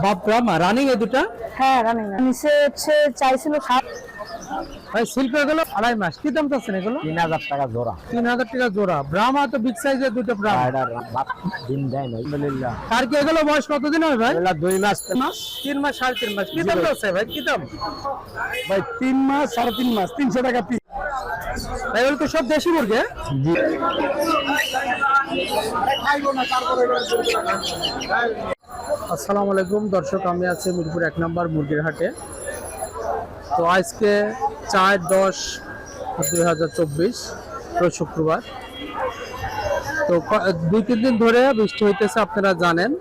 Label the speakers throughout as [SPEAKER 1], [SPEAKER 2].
[SPEAKER 1] বাপরা running এ দুটা?
[SPEAKER 2] হ্যাঁ running. নিচে হচ্ছে চাইছিল
[SPEAKER 1] ভাই সিল্ক এগুলো 2.5 মাস, কি দাম চাচ্ছেন এগুলো?
[SPEAKER 3] 3000 টাকা জোড়া।
[SPEAKER 1] 3000 টাকা জোড়া। ব্রাহ্মা তো বিগ সাইজের দুটো ব্রাহ্মা।
[SPEAKER 3] দিন দেয় না আলহামদুলিল্লাহ।
[SPEAKER 1] আর কি এগুলো বয়স কতদিন হয় ভাই?
[SPEAKER 3] এগুলা 2 মাস
[SPEAKER 1] 3 মাস 3.5 মাস। কি দাম আছে ভাই, কি দাম?
[SPEAKER 3] ভাই 3 মাস 3.5 মাস 300 টাকা পিস।
[SPEAKER 1] ভাই এগুলো তো সব দেশি মুরগি?
[SPEAKER 3] জি।
[SPEAKER 1] আসসালামু আলাইকুম দর্শক, আমি আছি মিরপুর 1 নম্বর মুরগির হাটে। তো আজকে 4/10/2024 রোজ শুক্রবার। তো 2-3 দিন ধরে বৃষ্টি হইতেছে, আপনারা জানেন।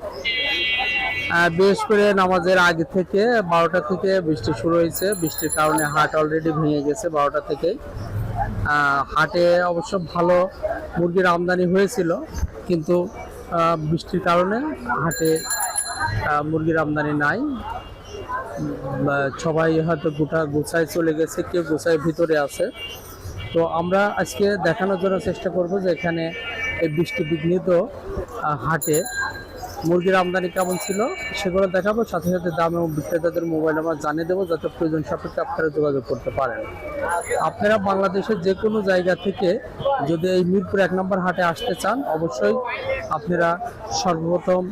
[SPEAKER 1] বিশেষ করে নামাজের আগে থেকে 12টা থেকে বৃষ্টি শুরু হয়েছে। বৃষ্টির কারণে হাট অলরেডি ভেঙে গেছে 12টা থেকে। হাটে অবশ্য ভালো মুরগির আমদানি হয়েছিল, কিন্তু বৃষ্টির কারণে হাটে মুরগির আমদানি নাই। সবাই হয়তো গোছায় চলে গেছে, কেউ গোছায় ভিতরে আছে। তো আমরা আজকে দেখানোর জন্য চেষ্টা করব যে এখানে এই বৃষ্টি বিঘ্নিত হাটে মুরগির আমদানি কেমন ছিল সেগুলো দেখাবো। সাথে সাথে দাম এবং বিক্রেতাদের মোবাইল নাম্বার জানিয়ে দেবো, যাতে প্রয়োজন সাপেক্ষে আপনারা যোগাযোগ করতে পারেন। আপনারা বাংলাদেশের যে কোনো জায়গা থেকে যদি এই মিরপুর 1 নম্বর হাটে আসতে চান, অবশ্যই আপনারা সর্বপ্রথম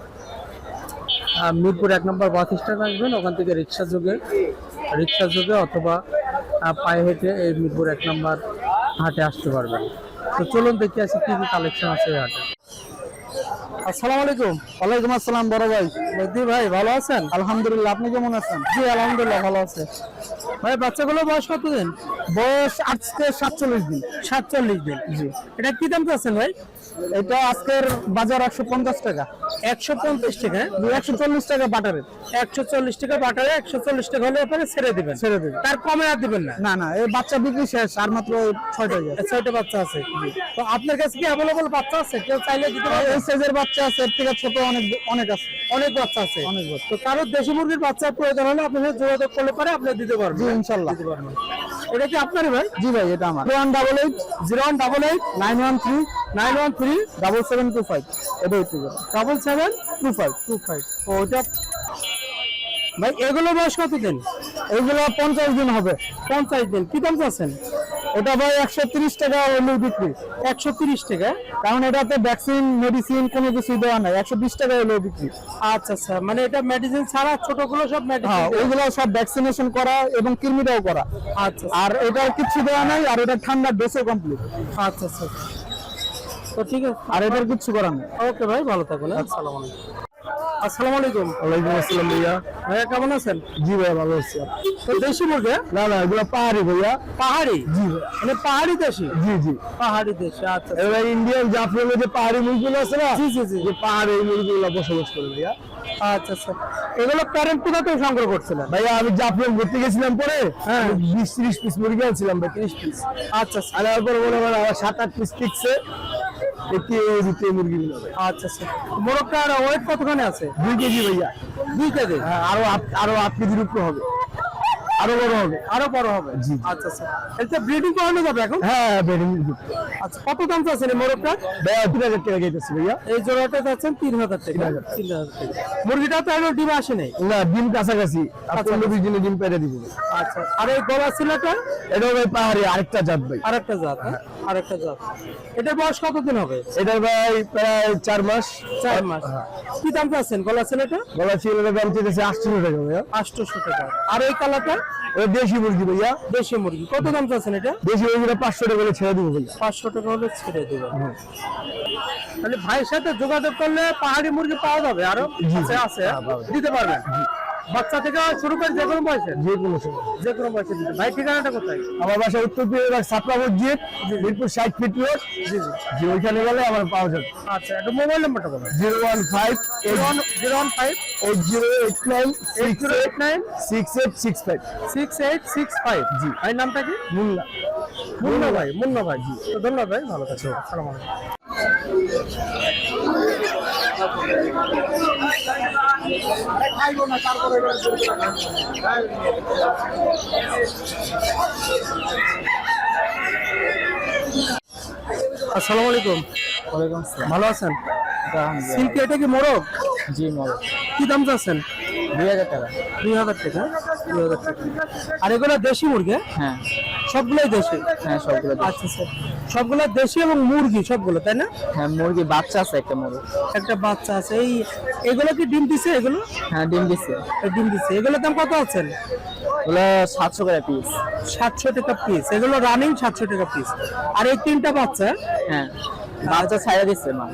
[SPEAKER 1] মিরপুর 1 নম্বর বাস স্ট্যান্ড আসবেন। ওখান থেকে রিক্সা যোগে অথবা পায়ে হেঁটে এই মিরপুর 1 নম্বর হাটে আসতে পারবেন। তো চলুন দেখে আসি কি কি কালেকশন আছে এই হাটে। আসসালামু আলাইকুম।
[SPEAKER 3] ওয়ালাইকুম আসসালাম বড় ভাই।
[SPEAKER 1] মেহদি ভাই ভালো আছেন?
[SPEAKER 3] আলহামদুলিল্লাহ, আপনি কেমন আছেন?
[SPEAKER 1] জি আলহামদুলিল্লাহ ভালো আছে। ভাই বাচ্চাগুলো বয়স কতদিন?
[SPEAKER 3] বয়স আজকে 47 দিন।
[SPEAKER 1] 47 দিন।
[SPEAKER 3] জি।
[SPEAKER 1] এটা কি দাম চাচ্ছেন ভাই?
[SPEAKER 3] এটা আজকের বাজার 150 টাকা।
[SPEAKER 1] 150 টাকা?
[SPEAKER 3] 140 টাকা বাটারে।
[SPEAKER 1] 140 টাকা বাটারে। 140 টাকা হলে আপনারা ছেড়ে দিবেন?
[SPEAKER 3] ছেড়ে দেবেন।
[SPEAKER 1] তার কমে আর দিবেন না?
[SPEAKER 3] না না, এই বাচ্চা বিক্রি শেষ, আর মাত্র 6টা আছে।
[SPEAKER 1] 6টা বাচ্চা আছে। তো আপনার কাছে কি অ্যাভেলেবল বাচ্চা আছে? কেউ চাইলে দিতে পারবে?
[SPEAKER 3] এই সাইজের বাচ্চা আছে, এর থেকে ছোট অনেক আছে।
[SPEAKER 1] অনেক বাচ্চা আছে।
[SPEAKER 3] অনেক বাচ্চা।
[SPEAKER 1] তো কারো দেশি মুরগির বাচ্চা প্রয়োজন হলে আপনার সাথে যোগাযোগ করলে পারে আপনি দিতে পারবেন?
[SPEAKER 3] জি ইনশাআল্লাহ
[SPEAKER 1] দিতে পারবেন। এটা কি আপনারই ভাই?
[SPEAKER 3] জি ভাই, এটা আমার। 0188
[SPEAKER 1] 0188
[SPEAKER 3] 913
[SPEAKER 1] 913
[SPEAKER 3] 7725। এটা হচ্ছে
[SPEAKER 1] 772525। ও এটা ভাই এগুলো বয়স কতদিন?
[SPEAKER 3] এইগুলো 50 দিন হবে।
[SPEAKER 1] 50 দিন। কি দাম চাচ্ছেন?
[SPEAKER 3] ওটা ভাই 130 টাকা হলো বিক্রি।
[SPEAKER 1] 130 টাকা?
[SPEAKER 3] কারণ এটাতে ভ্যাকসিন মেডিসিন কোনো কিছু দেওয়া নাই, 120 টাকা হলো বিক্রি।
[SPEAKER 1] আচ্ছা আচ্ছা, মানে এটা মেডিসিন ছাড়া, ছোটগুলো সব মেডিসিন?
[SPEAKER 3] হ্যাঁ, ওইগুলো সব ভ্যাকসিনেশন করা এবং কৃমিটাও করা।
[SPEAKER 1] আচ্ছা।
[SPEAKER 3] আর এটার কিছু দেওয়া নাই, আর এটা ঠান্ডার ডোজও কমপ্লিট।
[SPEAKER 1] আচ্ছা আচ্ছা, তো ঠিক আছে।
[SPEAKER 3] আর এটার কিছু করা নেই।
[SPEAKER 1] ওকে ভাই, ভালো থাকুন। আসসালামু আলাইকুম। আসসালামু আলাইকুম।
[SPEAKER 3] ওয়ালাইকুম আসসালাম ভাইয়া।
[SPEAKER 1] ভাইয়া কেমন আছেন?
[SPEAKER 3] জি ভাইয়া, ভালো আছি।
[SPEAKER 1] তো দেশি মুরগি?
[SPEAKER 3] না না, এগুলো পাহাড়ি ভাইয়া।
[SPEAKER 1] পাহাড়ি?
[SPEAKER 3] জি
[SPEAKER 1] মানে পাহাড়ি দেশি?
[SPEAKER 3] জি জি।
[SPEAKER 1] পাহাড়ি দেশি। আচ্ছা।
[SPEAKER 3] এবার ইন্ডিয়ান জাফরানের যে পাহাড়ি মুরগিগুলো আছে না,
[SPEAKER 1] জি জি জি,
[SPEAKER 3] যে পাহাড়ি মুরগিগুলো বসবাস করে ভাইয়া।
[SPEAKER 1] আচ্ছা আচ্ছা, এগুলো প্যারেন্ট কোথা থেকে সংগ্রহ করছিলেন?
[SPEAKER 3] ভাইয়া আমি জাফরান ঘুরতে গেছিলাম, পরে
[SPEAKER 1] হ্যাঁ
[SPEAKER 3] 20-30 পিস মুরগি আনছিলাম ভাই, 30 পিস।
[SPEAKER 1] আচ্ছা আচ্ছা
[SPEAKER 3] আর তারপরে মনে হয় 7-8 পিস টিকছে। একটি দ্বিতীয় মুরগি নিল ভাই।
[SPEAKER 1] আচ্ছা আচ্ছা। মোরগটার ওয়েট কতখানি আছে?
[SPEAKER 3] 2 কেজি ভাইয়া।
[SPEAKER 1] 2 কেজি?
[SPEAKER 3] হ্যাঁ, আরো 8 কেজির উপরে হবে, আরো বড় হবে।
[SPEAKER 1] আরো বড় হবে?
[SPEAKER 3] জি।
[SPEAKER 1] আচ্ছা আচ্ছা, এটা ব্রিডিং করানো যাবে এখন?
[SPEAKER 3] হ্যাঁ বেরিং।
[SPEAKER 1] আচ্ছা, কত দাম চাচ্ছেন এই মোরগটা?
[SPEAKER 3] ভাইয়া 3000 টাকা গেতেছে ভাইয়া।
[SPEAKER 1] এই জোড়াটা চাচ্ছেন 3000 টাকা? 3000 টাকা। মুরগিটা তো এখনো ডিম আসে নাই?
[SPEAKER 3] না, ডিম কাছাকাছি, আর
[SPEAKER 1] আচ্ছা,
[SPEAKER 3] 15-20 দিনে ডিম পেড়ে দিব।
[SPEAKER 1] আচ্ছা, আর এই গলা ছিলাটা?
[SPEAKER 3] এটা ভাই পাহাড়ি আরেকটা জাত ভাই।
[SPEAKER 1] আরেকটা জাত? আরেকটা জাত। এটার বয়স কতদিন হবে?
[SPEAKER 3] এটার ভাই প্রায় 4 মাস।
[SPEAKER 1] 4 মাস। কি দাম চাচ্ছেন গলা ছিলাটা?
[SPEAKER 3] গলা ছিল দাম চেয়েছে 800 টাকা ভাইয়া।
[SPEAKER 1] 800 টাকা। আর এই কালারটা?
[SPEAKER 3] ওটা দেশি মুরগি ভাইয়া।
[SPEAKER 1] দেশি মুরগি কত দাম চাচ্ছেন এটা?
[SPEAKER 3] দেশি মুরগিটা 500 টাকা করে ছেড়ে দিব ভাইয়া।
[SPEAKER 1] 500 টাকা হলে ছেড়ে দেবেন। তাহলে ভাইয়ের সাথে যোগাযোগ করলে পাহাড়ি মুরগি পাওয়া যাবে? আরো আছে দিতে পারবেন? বাচ্চা থেকে শুরু করে যে কোনো বয়সে?
[SPEAKER 3] যে কোনো সময়,
[SPEAKER 1] যে কোনো বয়সে দিতে। ভাই ঠিকানাটা কোথায়?
[SPEAKER 3] আমার বাসা উত্তর দিনাজপুর সাতরা মসজিদ, মিরপুর 60 ফিট রোড।
[SPEAKER 1] জি জি।
[SPEAKER 3] যে ওইখানে গেলে আমার পাওয়া যাবে।
[SPEAKER 1] আচ্ছা, একটু মোবাইল নাম্বারটা বলুন।
[SPEAKER 3] 015
[SPEAKER 1] 015
[SPEAKER 3] 8089
[SPEAKER 1] 8089
[SPEAKER 3] 6865।
[SPEAKER 1] 6865।
[SPEAKER 3] জি।
[SPEAKER 1] ভাইয়ের নামটা কি?
[SPEAKER 3] মুন্না।
[SPEAKER 1] মুন্না ভাই। মুন্না ভাই, জি। তো ধন্যবাদ ভাই, ভালো থাকবেন। আসসালামু আলাইকুম। আসসালামু আলাইকুম।
[SPEAKER 3] ওয়ালাইকুম আসসালাম।
[SPEAKER 1] ভালো আছেন? সিল্কি, এটা কি মোরগ?
[SPEAKER 3] জি মোরগ
[SPEAKER 1] কি দাম চাচ্ছেন?
[SPEAKER 3] 2000 টাকা।
[SPEAKER 1] 2000 টাকা। 2000 টাকা। আর এগুলো দেশি মুরগি?
[SPEAKER 3] হ্যাঁ
[SPEAKER 1] সবগুলোই দেশি?
[SPEAKER 3] হ্যাঁ সবগুলো দেশি।
[SPEAKER 1] আচ্ছা স্যার, সবগুলো দেশি এবং মুরগি সবগুলো, তাই না?
[SPEAKER 3] হ্যাঁ মুরগি বাচ্চা আছে একটা মুরগি।
[SPEAKER 1] একটা বাচ্চা আছে। এগুলো কি ডিম দিছে এগুলো?
[SPEAKER 3] হ্যাঁ ডিম দিচ্ছে।
[SPEAKER 1] ডিম দিছে। এগুলোর দাম কত আছেন?
[SPEAKER 3] ওগুলো 700 করে পিস।
[SPEAKER 1] 700 টাকা পিস। এগুলো রানিং 700 টাকা পিস। আর এই তিনটা বাচ্চা?
[SPEAKER 3] হ্যাঁ বাচ্চা ছাইড়া দিচ্ছে মা।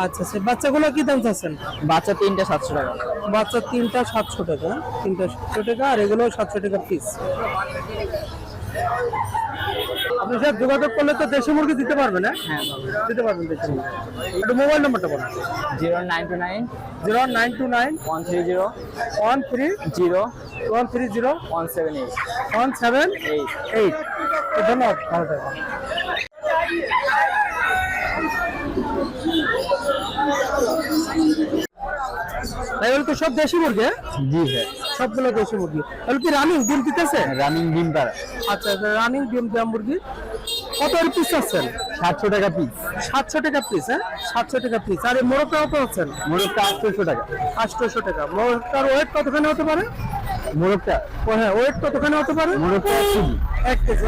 [SPEAKER 1] আচ্ছা স্যার, বাচ্চাগুলো কি দাম চাচ্ছেন?
[SPEAKER 3] বাচ্চা 3টা 700 টাকা।
[SPEAKER 1] বাচ্চা 3টা 700 টাকা। 3টা 700 টাকা আর এগুলো 700 টাকা পিস। আপনি স্যার যোগাযোগ করলে তো দেশি মুরগি দিতে পারবেন?
[SPEAKER 3] হ্যাঁ
[SPEAKER 1] দিতে পারবেন দেশি মুরগি। একটু মোবাইল নাম্বারটা বলুন।
[SPEAKER 3] 0929
[SPEAKER 1] 0929
[SPEAKER 3] 130
[SPEAKER 1] 13
[SPEAKER 3] 0
[SPEAKER 1] 130
[SPEAKER 3] 178
[SPEAKER 1] 178। ধন্যবাদ, ভালো থাকবেন। ভাই এগুলো তো সব দেশি মুরগি?
[SPEAKER 3] জি হ্যাঁ
[SPEAKER 1] সবগুলো দেশি মুরগি। এগুলো কি রানিং ডিম দিতেছে?
[SPEAKER 3] রানিং ডিম পাড়া।
[SPEAKER 1] আচ্ছা, রানিং ডিম দেওয়া মুরগি। কত পিস আছেন?
[SPEAKER 3] 700 টাকা পিস।
[SPEAKER 1] 700 টাকা পিস। হ্যাঁ 700 টাকা পিস। আর এই মোরগটা কত আছেন?
[SPEAKER 3] মোরগটা 800 টাকা।
[SPEAKER 1] 800 টাকা। মোরগটার ওয়েট কতখানি হতে পারে?
[SPEAKER 3] মোরগটা
[SPEAKER 1] হ্যাঁ ওয়েট কতখানি হতে পারে?
[SPEAKER 3] মোরগটা 1 কেজি।
[SPEAKER 1] 1 কেজি।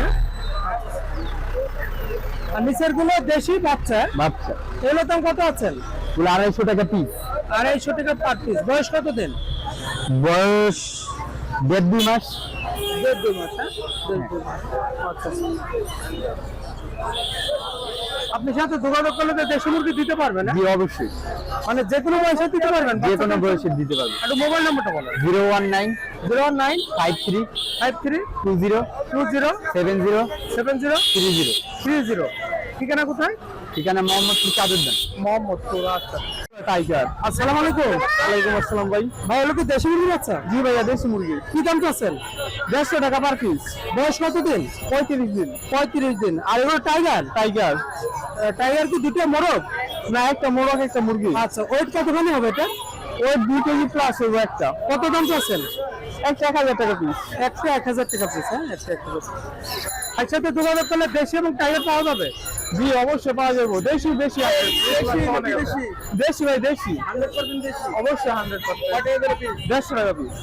[SPEAKER 1] আর নিচের গুলো দেশি বাচ্চা?
[SPEAKER 3] বাচ্চা
[SPEAKER 1] এগুলোর দাম কত আছেন?
[SPEAKER 3] ওগুলো 250 টাকা পিস।
[SPEAKER 1] 250 টাকা পার পিস। বয়স কত দিন?
[SPEAKER 3] বয়স 1.5 মাস।
[SPEAKER 1] 1.5 মাস। হ্যাঁ 1.5 মাস। আচ্ছা। আপনি সাথে যোগাযোগ করলে তো দেশি মুরগি দিতে পারবেন?
[SPEAKER 3] জি অবশ্যই,
[SPEAKER 1] মানে যে কোনো বয়সে দিতে পারবেন?
[SPEAKER 3] যে কোনো বয়সে দিতে পারবে।
[SPEAKER 1] একটু মোবাইল নাম্বারটা বলেন।
[SPEAKER 3] 019
[SPEAKER 1] 09
[SPEAKER 3] 53
[SPEAKER 1] 53
[SPEAKER 3] 20
[SPEAKER 1] 20
[SPEAKER 3] 70
[SPEAKER 1] 70
[SPEAKER 3] 30।
[SPEAKER 1] 30। ঠিকানা কোথায়?
[SPEAKER 3] ঠিকানা মোহাম্মদপুর চাদরদান।
[SPEAKER 1] মোহাম্মদপুর। আচ্ছা।
[SPEAKER 3] টাইগার।
[SPEAKER 1] আসসালামু আলাইকুম।
[SPEAKER 3] ওয়ালাইকুম আসসালাম ভাই।
[SPEAKER 1] ভাই এগুলো কি দেশি মুরগি বাচ্চা?
[SPEAKER 3] জি ভাইয়া দেশি মুরগি।
[SPEAKER 1] কি দাম চাচ্ছেন?
[SPEAKER 3] 150 টাকা পার পিস।
[SPEAKER 1] বয়স কত দিন?
[SPEAKER 3] 35 দিন।
[SPEAKER 1] 35 দিন। আর এগুলো টাইগার?
[SPEAKER 3] টাইগার
[SPEAKER 1] টাইগার কি দুটো মোরগ?
[SPEAKER 3] না একটা মোরগ একটা মুরগি।
[SPEAKER 1] আচ্ছা, ওয়েট কতখানি হবে এটা?
[SPEAKER 3] ওই 2 কেজি প্লাস হবে একটা।
[SPEAKER 1] কত দাম চাচ্ছেন?
[SPEAKER 3] একটা 1000 টাকা পিস।
[SPEAKER 1] একটা 1000 টাকা পিস। হ্যাঁ একটা 1000। একসাথে যোগাযোগ করলে দেশি এবং টাইগার পাওয়া যাবে?
[SPEAKER 3] জি অবশ্যই পাওয়া যাবে। দেশি দেশি আছে। দেশি ভাই দেশি
[SPEAKER 1] 100% দেশি।
[SPEAKER 3] অবশ্যই 100%।
[SPEAKER 1] কত করে পিস?
[SPEAKER 3] 150 টাকা পিস।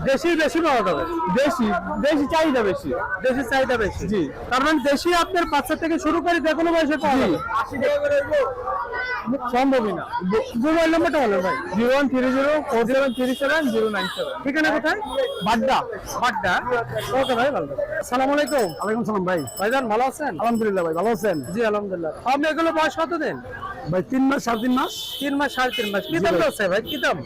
[SPEAKER 1] দেশি বেশি পাওয়া যাবে?
[SPEAKER 3] দেশি দেশি চাহিদা বেশি।
[SPEAKER 1] দেশি চাহিদা বেশি।
[SPEAKER 3] জি।
[SPEAKER 1] তার মানে দেশি আপনার বাচ্চা থেকে শুরু করে যে কোনো বয়সে পাওয়া যাবে?
[SPEAKER 3] 80 টাকা করে সম্ভবই না।
[SPEAKER 1] মোবাইল নাম্বারটা বলেন ভাই।
[SPEAKER 3] 0130 4737 097।
[SPEAKER 1] ঠিকানা কোথায়?
[SPEAKER 3] বাড্ডা।
[SPEAKER 1] বাড্ডা। ওকে ভাই, ভালো থাকবেন। আসসালামু আলাইকুম।
[SPEAKER 3] ওয়ালাইকুম সালাম ভাই।
[SPEAKER 1] ভাইজান ভালো আছেন?
[SPEAKER 3] আলহামদুলিল্লাহ ভাই, ভালো আছেন?
[SPEAKER 1] জি আলহামদুলিল্লাহ। আপনি এগুলো বয়স কত দিন?
[SPEAKER 3] ভাই 3 মাস 3.5 মাস।
[SPEAKER 1] 3 মাস 3.5 মাস। কি
[SPEAKER 3] জি
[SPEAKER 1] দাম
[SPEAKER 3] ভাই।
[SPEAKER 1] আছে ভাই? কি দাম?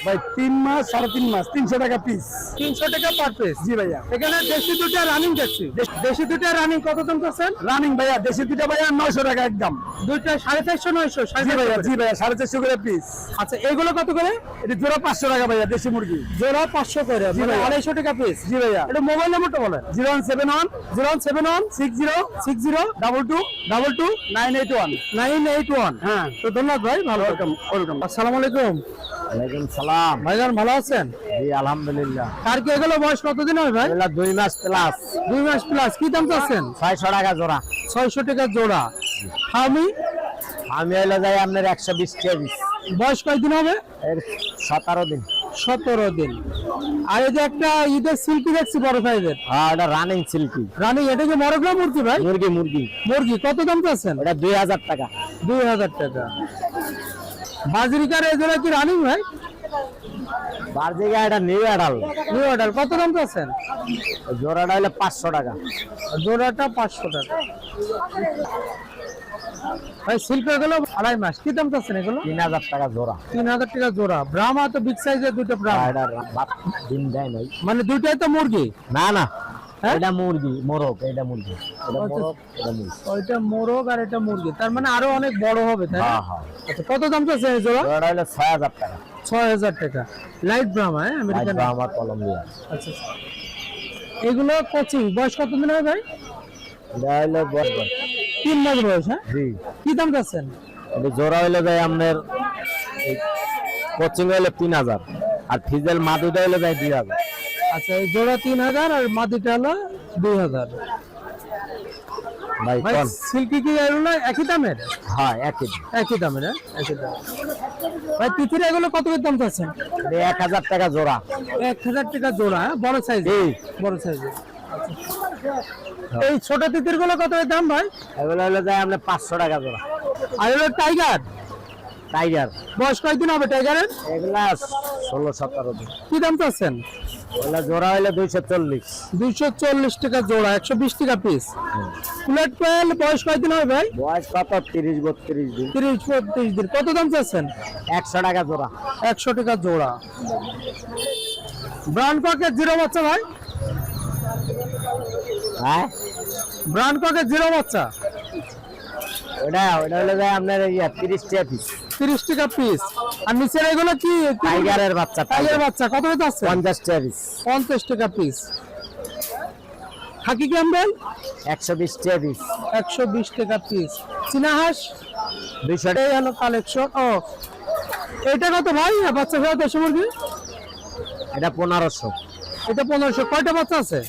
[SPEAKER 3] ভাই 3 মাস 3.5 মাস 300 টাকা পিস।
[SPEAKER 1] 300 টাকা পার পিস।
[SPEAKER 3] জি ভাইয়া।
[SPEAKER 1] এখানে দেশি দুটো রানিং দেখছি। দেশি দুটো রানিং কত দাম চাচ্ছেন?
[SPEAKER 3] রানিং ভাইয়া দেশি দুটা ভাইয়া 900 টাকা একদম।
[SPEAKER 1] দুইটা 450 900।
[SPEAKER 3] জি ভাইয়া, জি ভাইয়া 450 করে পিস।
[SPEAKER 1] আচ্ছা, এগুলো কত করে?
[SPEAKER 3] এটা জোড়া 500 টাকা ভাইয়া দেশি মুরগি।
[SPEAKER 1] জোড়া 500 করে।
[SPEAKER 3] জি
[SPEAKER 1] মানে
[SPEAKER 3] ভাইয়া।
[SPEAKER 1] 250 টাকা পিস।
[SPEAKER 3] জি ভাইয়া।
[SPEAKER 1] এটা মোবাইল নাম্বারটা বলেন।
[SPEAKER 3] 0171
[SPEAKER 1] 071
[SPEAKER 3] 60
[SPEAKER 1] 60
[SPEAKER 3] 22
[SPEAKER 1] 22
[SPEAKER 3] 981।
[SPEAKER 1] 981।
[SPEAKER 3] হ্যাঁ
[SPEAKER 1] তো ধন্যবাদ ভাই, ভালো থাকবেন।
[SPEAKER 3] ওয়েলকাম।
[SPEAKER 1] আসসালামু আলাইকুম।
[SPEAKER 3] ওয়ালাইকুম সালাম।
[SPEAKER 1] ভাইজান ভালো আছেন?
[SPEAKER 3] জি আলহামদুলিল্লাহ।
[SPEAKER 1] কার কি এগুলো বয়স কতদিন হয় ভাই?
[SPEAKER 3] এগুলা 2 মাস প্লাস।
[SPEAKER 1] 2 মাস প্লাস। কি দাম চাচ্ছেন?
[SPEAKER 3] 600 টাকা জোড়া।
[SPEAKER 1] 600 টাকা জোড়া। আমি
[SPEAKER 3] আমি হইলো যাই আপনার 120 কেজি।
[SPEAKER 1] বয়স কয়দিন হবে?
[SPEAKER 3] এর 17 দিন।
[SPEAKER 1] 17 দিন। আর এই যে একটা ঈদের সিল্কি দেখছি বড় সাইজের।
[SPEAKER 3] হ্যাঁ এটা রানিং সিল্কি।
[SPEAKER 1] রানী, এটা কি মরগ না মুরগি ভাই?
[SPEAKER 3] মুরগি মুরগি।
[SPEAKER 1] মুরগি। কত দাম চাচ্ছেন?
[SPEAKER 3] এটা 2000 টাকা।
[SPEAKER 1] 2000 টাকা। বাজরিকার এই জোড়া কি রানিং ভাই?
[SPEAKER 3] বারজিগা এটা নিউ অ্যাডাল।
[SPEAKER 1] New order. কত দাম চাচ্ছেন?
[SPEAKER 3] জোড়াটা হলো 500 টাকা।
[SPEAKER 1] জোড়াটা 500 টাকা। ভাই সিল্ক গুলো 2.5 মাস। কি দাম চাচ্ছেন এগুলো?
[SPEAKER 3] 3000 টাকা জোড়া।
[SPEAKER 1] 3000 টাকা জোড়া। ব্রাহ্মা তো বিগ সাইজের দুটো ব্রাহ্মা।
[SPEAKER 3] এটা দিন দেয় নাই।
[SPEAKER 1] মানে দুইটাই তো মুরগি?
[SPEAKER 3] না না
[SPEAKER 1] হ্যাঁ?
[SPEAKER 3] এটা মুরগি মোরগ। এটা মুরগি। এটা
[SPEAKER 1] আচ্ছা।
[SPEAKER 3] মোরগ এটা মুরগি।
[SPEAKER 1] ওইটা মোরগ আর এটা মুরগি। তার মানে আরো অনেক বড় হবে, তাই না?
[SPEAKER 3] হ্যাঁ হ্যাঁ।
[SPEAKER 1] আচ্ছা, কত দাম চাচ্ছেন এই জোড়া?
[SPEAKER 3] জোড়াটা হলো 6000 টাকা।
[SPEAKER 1] 6000 টাকা। লাইট ব্রাহ্মা, হ্যাঁ আমেরিকান।
[SPEAKER 3] আমার কলম্বিয়া।
[SPEAKER 1] আচ্ছা। এগুলো কোচিং বয়স কতদিন হবে ভাই?
[SPEAKER 3] এটা হলো বড়।
[SPEAKER 1] 3 মাস বয়স। হ্যাঁ
[SPEAKER 3] জি।
[SPEAKER 1] কি দাম চাচ্ছেন?
[SPEAKER 3] এটা জোড়া হইলে যায় আপনার কোচিং হইলে 3000 আর ফিজেল মাদুটা হইলে যায় 2000।
[SPEAKER 1] আচ্ছা, এই জোড়া 3000 আর মাদিটা হলো 2000।
[SPEAKER 3] ভাই
[SPEAKER 1] ভাই
[SPEAKER 3] কোন
[SPEAKER 1] সিল্কি কি এগুলো একই দামের?
[SPEAKER 3] হ্যাঁ একই
[SPEAKER 1] একই দামের, হ্যাঁ একই দাম। ভাই তিথির এগুলো কত করে দাম চাচ্ছেন?
[SPEAKER 3] 1000 টাকা জোড়া
[SPEAKER 1] 1000 টাকা জোড়া, হ্যাঁ বড় সাইজ,
[SPEAKER 3] এই
[SPEAKER 1] বড় সাইজের। এই ছোট তিতির গুলো কত করে দাম ভাই?
[SPEAKER 3] এগুলো হলো যায় আমরা 500 টাকা জোড়া।
[SPEAKER 1] আর হলো টাইগার,
[SPEAKER 3] টাইগার
[SPEAKER 1] বয়স কয়দিন হবে টাইগারের?
[SPEAKER 3] এগুলা 16-17 দিন।
[SPEAKER 1] কি দাম চাচ্ছেন?
[SPEAKER 3] ওগুলা জোড়া হইলে 240।
[SPEAKER 1] 240 টাকা জোড়া, 120 টাকা পিস। প্লেট কোয়েল বয়স কয়দিন হবে ভাই?
[SPEAKER 3] বয়স কত 30-32 দিন।
[SPEAKER 1] 30-32 দিন। কত দাম চাচ্ছেন?
[SPEAKER 3] 100 টাকা জোড়া।
[SPEAKER 1] 100 টাকা জোড়া। ব্রাউন ককের জিরো বাচ্চা ভাই?
[SPEAKER 3] হ্যাঁ
[SPEAKER 1] ব্রাউন ককের জিরো বাচ্চা
[SPEAKER 3] ওটা হলো যায় আপনার 30 টাকা পিস।
[SPEAKER 1] 30 টাকা পিস। আর নিচের এগুলো কি?
[SPEAKER 3] টাইগারের বাচ্চা,
[SPEAKER 1] টাইগার বাচ্চা কত করে যাচ্ছে?
[SPEAKER 3] 50 টাকা পিস।
[SPEAKER 1] 50 টাকা পিস। খাকি ক্যাম্বেল
[SPEAKER 3] 120 টাকা পিস।
[SPEAKER 1] 120 টাকা পিস। চীনা হাঁস
[SPEAKER 3] 200
[SPEAKER 1] এই হলো কালেকশন। ও এটা কত ভাই? বাচ্চা সহ দেশি মুরগি
[SPEAKER 3] এটা 1500।
[SPEAKER 1] এটা 1500। কয়টা বাচ্চা আছে?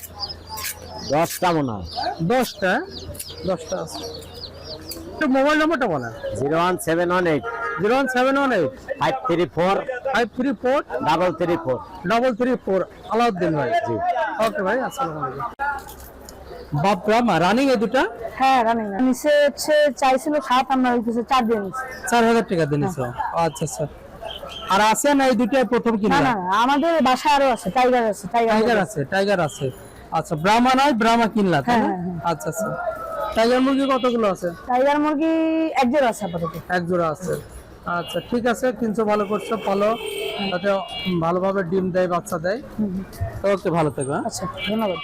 [SPEAKER 3] 10টা মনে হয়।
[SPEAKER 1] 10টা। 10টা আছে। একটু মোবাইল নাম্বারটা বলেন।
[SPEAKER 3] 01718
[SPEAKER 1] 01718
[SPEAKER 3] 534
[SPEAKER 1] 534
[SPEAKER 3] 334।
[SPEAKER 1] 334। আলাউদ্দিন ভাই।
[SPEAKER 3] জি।
[SPEAKER 1] ওকে ভাই, আসসালামু আলাইকুম। বাপরা মা রানিং এই দুটা
[SPEAKER 2] হ্যাঁ রানিং। নিচে হচ্ছে চাইছিল 7, আমরা হইতেছে 4 দিয়ে নিচ্ছি।
[SPEAKER 1] 4000 টাকা দিয়েছো? আচ্ছা আচ্ছা। আর আছে না এই দুটাই প্রথম
[SPEAKER 2] না
[SPEAKER 1] কিনলা?
[SPEAKER 2] না না, আমাদের বাসায় আরো আছে, টাইগার আছে,
[SPEAKER 1] টাইগার আছে, টাইগার আছে। আচ্ছা ব্রাহ্মা নয়, ব্রাহ্মা কিনলা তাই না?
[SPEAKER 2] হ্যাঁ, হ্যাঁ।
[SPEAKER 1] আচ্ছা আচ্ছা। টাইগার মুরগি কতগুলো আছে?
[SPEAKER 2] টাইগার মুরগি এক জোড়া আছে আপাতত।
[SPEAKER 1] এক জোড়া আছে। আচ্ছা ঠিক আছে, কিনছো ভালো করছো, ভালো যাতে ভালোভাবে ডিম দেয়, বাচ্চা দেয়। ওকে, ভালো থেকো। হ্যাঁ?
[SPEAKER 2] আচ্ছা ধন্যবাদ।